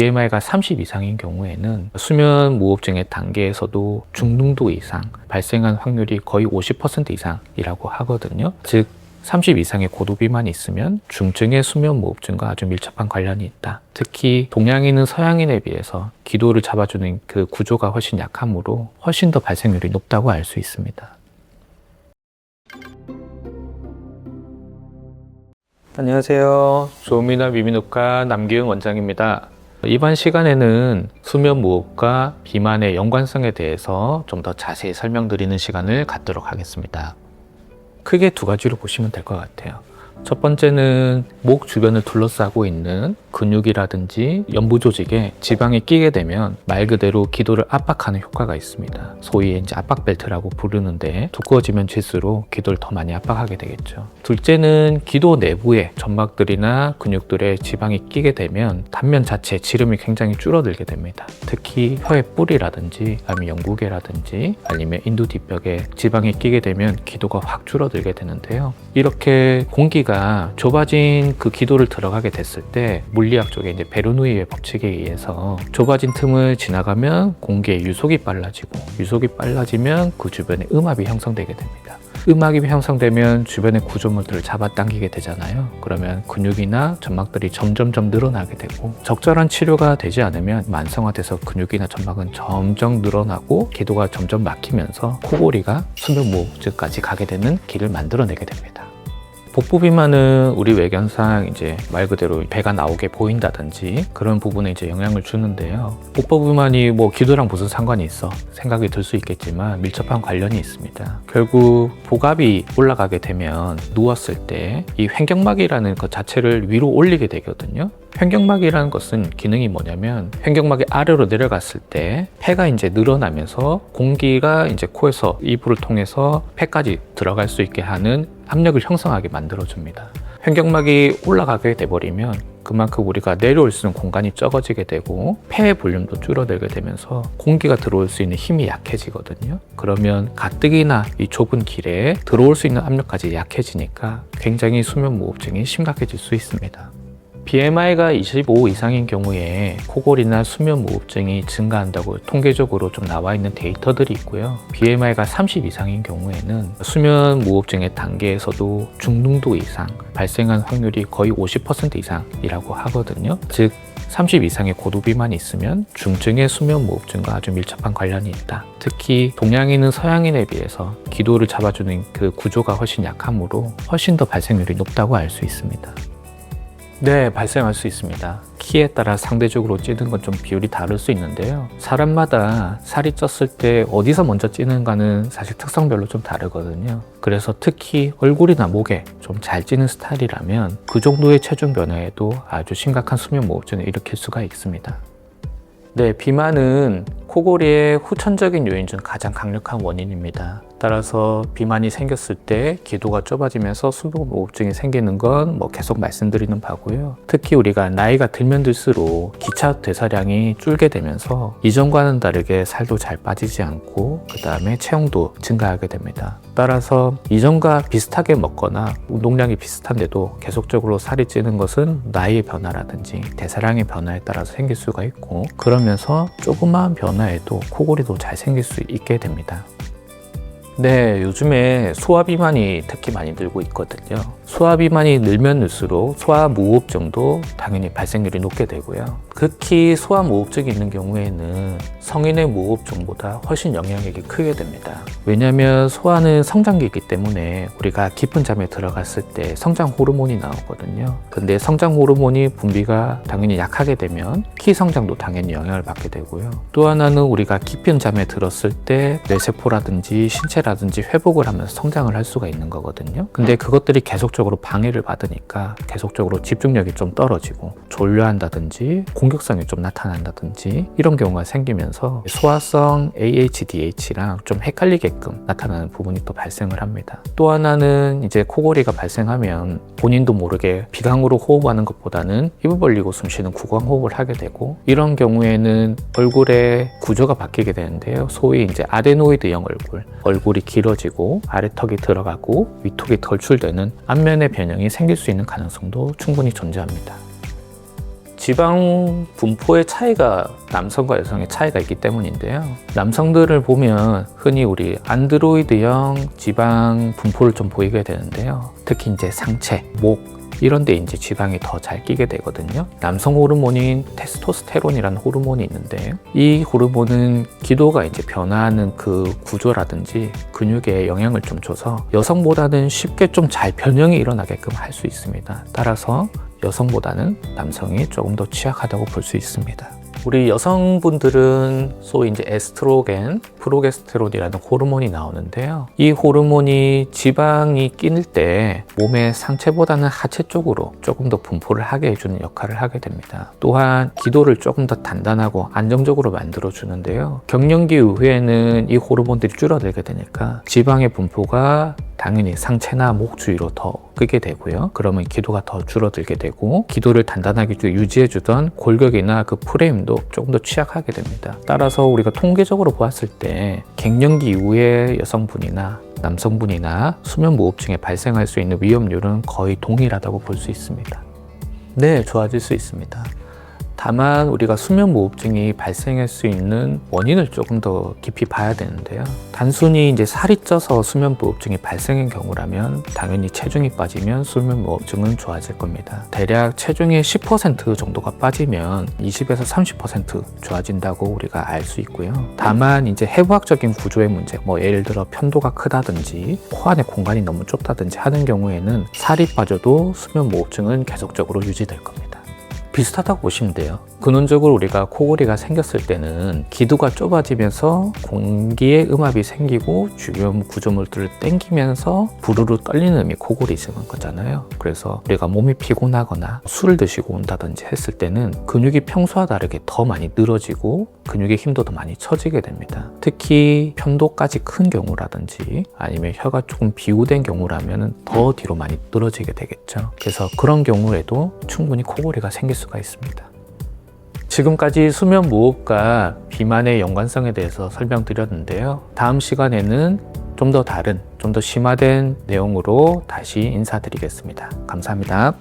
BMI가 30 이상인 경우에는 수면 무호흡증의 단계에서도 중등도 이상 발생한 확률이 거의 50% 이상이라고 하거든요. 즉 30 이상의 고도 비만이 있으면 중증의 수면 무호흡증과 아주 밀접한 관련이 있다. 특히 동양인은 서양인에 비해서 기도를 잡아주는 그 구조가 훨씬 약하므로 훨씬 더 발생률이 높다고 알 수 있습니다. 안녕하세요. 조미나 비비누과 남기흥 원장입니다. 이번 시간에는 수면 무호흡과 비만의 연관성에 대해서 좀 더 자세히 설명드리는 시간을 갖도록 하겠습니다. 크게 두 가지로 보시면 될 것 같아요. 첫 번째는 목 주변을 둘러싸고 있는 근육이라든지 연부 조직에 지방이 끼게 되면 말 그대로 기도를 압박하는 효과가 있습니다. 소위 이제 압박벨트라고 부르는데 두꺼워지면 질수록 기도를 더 많이 압박하게 되겠죠. 둘째는 기도 내부에 점막들이나 근육들에 지방이 끼게 되면 단면 자체의 지름이 굉장히 줄어들게 됩니다. 특히 혀의 뿌리라든지 아니면 영구개라든지 아니면 인두 뒷벽에 지방이 끼게 되면 기도가 확 줄어들게 되는데요. 이렇게 공기가 좁아진 그 기도를 들어가게 됐을 때 물리학 쪽에 이제 베르누이의 법칙에 의해서 좁아진 틈을 지나가면 공기의 유속이 빨라지고 유속이 빨라지면 그 주변에 음압이 형성되게 됩니다. 음압이 형성되면 주변의 구조물들을 잡아당기게 되잖아요. 그러면 근육이나 점막들이 점점점 늘어나게 되고 적절한 치료가 되지 않으면 만성화돼서 근육이나 점막은 점점 늘어나고 기도가 점점 막히면서 코골이가 수면 무호흡증까지 가게 되는 길을 만들어내게 됩니다. 복부 비만은 우리 외견상 이제 말 그대로 배가 나오게 보인다든지 그런 부분에 이제 영향을 주는데요. 복부 비만이 뭐 기도랑 무슨 상관이 있어? 생각이 들 수 있겠지만 밀접한 관련이 있습니다. 결국 복압이 올라가게 되면 누웠을 때 이 횡격막이라는 것 자체를 위로 올리게 되거든요. 횡격막이라는 것은 기능이 뭐냐면 횡격막이 아래로 내려갔을 때 폐가 이제 늘어나면서 공기가 이제 코에서 이불을 통해서 폐까지 들어갈 수 있게 하는 압력을 형성하게 만들어줍니다. 횡격막이 올라가게 돼버리면 그만큼 우리가 내려올 수 있는 공간이 적어지게 되고 폐의 볼륨도 줄어들게 되면서 공기가 들어올 수 있는 힘이 약해지거든요. 그러면 가뜩이나 이 좁은 길에 들어올 수 있는 압력까지 약해지니까 굉장히 수면 무호흡증이 심각해질 수 있습니다. BMI가 25 이상인 경우에 코골이나 수면 무호흡증이 증가한다고 통계적으로 좀 나와 있는 데이터들이 있고요. BMI가 30 이상인 경우에는 수면 무호흡증의 단계에서도 중등도 이상 발생한 확률이 거의 50% 이상이라고 하거든요. 즉 30 이상의 고도 비만이 있으면 중증의 수면 무호흡증과 아주 밀접한 관련이 있다. 특히 동양인은 서양인에 비해서 기도를 잡아주는 그 구조가 훨씬 약하므로 훨씬 더 발생률이 높다고 알 수 있습니다. 네, 발생할 수 있습니다. 키에 따라 상대적으로 찌는 건 좀 비율이 다를 수 있는데요. 사람마다 살이 쪘을 때 어디서 먼저 찌는가는 사실 특성별로 좀 다르거든요. 그래서 특히 얼굴이나 목에 좀 잘 찌는 스타일이라면 그 정도의 체중 변화에도 아주 심각한 수면 무호흡증을 일으킬 수가 있습니다. 네, 비만은 코골이의 후천적인 요인 중 가장 강력한 원인입니다. 따라서 비만이 생겼을 때 기도가 좁아지면서 수면 무호흡증이 생기는 건 뭐 계속 말씀드리는 바고요. 특히 우리가 나이가 들면 들수록 기차 대사량이 줄게 되면서 이전과는 다르게 살도 잘 빠지지 않고 그 다음에 체형도 증가하게 됩니다. 따라서 이전과 비슷하게 먹거나 운동량이 비슷한데도 계속적으로 살이 찌는 것은 나이의 변화라든지 대사량의 변화에 따라서 생길 수가 있고 그러면서 조그마한 변화에도 코골이도 잘 생길 수 있게 됩니다. 네, 요즘에 소아비만이 특히 많이 늘고 있거든요. 소아비만이 늘면 늘수록 소아무호흡증도 당연히 발생률이 높게 되고요. 특히 소아무호흡증이 있는 경우에는 성인의 무호흡증보다 훨씬 영향력이 크게 됩니다. 왜냐하면 소아는 성장기이기 때문에 우리가 깊은 잠에 들어갔을 때 성장 호르몬이 나오거든요. 근데 성장 호르몬이 분비가 당연히 약하게 되면 키 성장도 당연히 영향을 받게 되고요. 또 하나는 우리가 깊은 잠에 들었을 때 뇌세포라든지 신체라든지 회복을 하면서 성장을 할 수가 있는 거거든요. 근데 그것들이 계속적으로 방해를 받으니까 계속적으로 집중력이 좀 떨어지고 졸려한다든지 공격성이 좀 나타난다든지 이런 경우가 생기면서 소아성 AHDH랑 좀 헷갈리게끔 나타나는 부분이 또 발생을 합니다. 또 하나는 이제 코골이가 발생하면 본인도 모르게 비강으로 호흡하는 것보다는 입을 벌리고 숨쉬는 구강호흡을 하게 되고 이런 경우에는 얼굴의 구조가 바뀌게 되는데요. 소위 이제 아데노이드형 얼굴이 길어지고 아래턱이 들어가고 위턱이 덜출되는 안면의 변형이 생길 수 있는 가능성도 충분히 존재합니다. 지방 분포의 차이가 남성과 여성의 차이가 있기 때문인데요. 남성들을 보면 흔히 우리 안드로이드형 지방 분포를 좀 보이게 되는데요. 특히 이제 상체, 목 이런 데 이제 지방이 더 잘 끼게 되거든요. 남성 호르몬인 테스토스테론이라는 호르몬이 있는데 이 호르몬은 기도가 이제 변화하는 그 구조라든지 근육에 영향을 좀 줘서 여성보다는 쉽게 좀 잘 변형이 일어나게끔 할 수 있습니다. 따라서 여성보다는 남성이 조금 더 취약하다고 볼 수 있습니다. 우리 여성분들은 소위 이제 에스트로겐, 프로게스테론이라는 호르몬이 나오는데요. 이 호르몬이 지방이 낄 때 몸의 상체보다는 하체 쪽으로 조금 더 분포를 하게 해주는 역할을 하게 됩니다. 또한 기도를 조금 더 단단하고 안정적으로 만들어 주는데요. 갱년기 이후에는 이 호르몬들이 줄어들게 되니까 지방의 분포가 당연히 상체나 목 주위로 더 끄게 되고요. 그러면 기도가 더 줄어들게 되고 기도를 단단하게 유지해주던 골격이나 그 프레임도 조금 더 취약하게 됩니다. 따라서 우리가 통계적으로 보았을 때 갱년기 이후에 여성분이나 남성분이나 수면무호흡증에 발생할 수 있는 위험률은 거의 동일하다고 볼 수 있습니다. 네, 좋아질 수 있습니다. 다만 우리가 수면무호흡증이 발생할 수 있는 원인을 조금 더 깊이 봐야 되는데요. 단순히 이제 살이 쪄서 수면무호흡증이 발생한 경우라면 당연히 체중이 빠지면 수면무호흡증은 좋아질 겁니다. 대략 체중의 10% 정도가 빠지면 20에서 30% 좋아진다고 우리가 알 수 있고요. 다만 이제 해부학적인 구조의 문제, 예를 들어 편도가 크다든지 코 안에 공간이 너무 좁다든지 하는 경우에는 살이 빠져도 수면무호흡증은 계속적으로 유지될 겁니다. 비슷하다고 보시면 돼요. 근원적으로 우리가 코골이가 생겼을 때는 기두가 좁아지면서 공기의 음압이 생기고 주변 구조물들을 당기면서 부르르 떨리는 음이 코골이증인 거잖아요. 그래서 우리가 몸이 피곤하거나 술을 드시고 온다든지 했을 때는 근육이 평소와 다르게 더 많이 늘어지고 근육의 힘도 더 많이 처지게 됩니다. 특히 편도까지 큰 경우라든지 아니면 혀가 조금 비우된 경우라면 더 뒤로 많이 늘어지게 되겠죠. 그래서 그런 경우에도 충분히 코골이가 생길 수가 있습니다. 지금까지 수면무호흡과 비만의 연관성에 대해서 설명드렸는데요. 다음 시간에는 좀 더 다른, 좀 더 심화된 내용으로 다시 인사드리겠습니다. 감사합니다.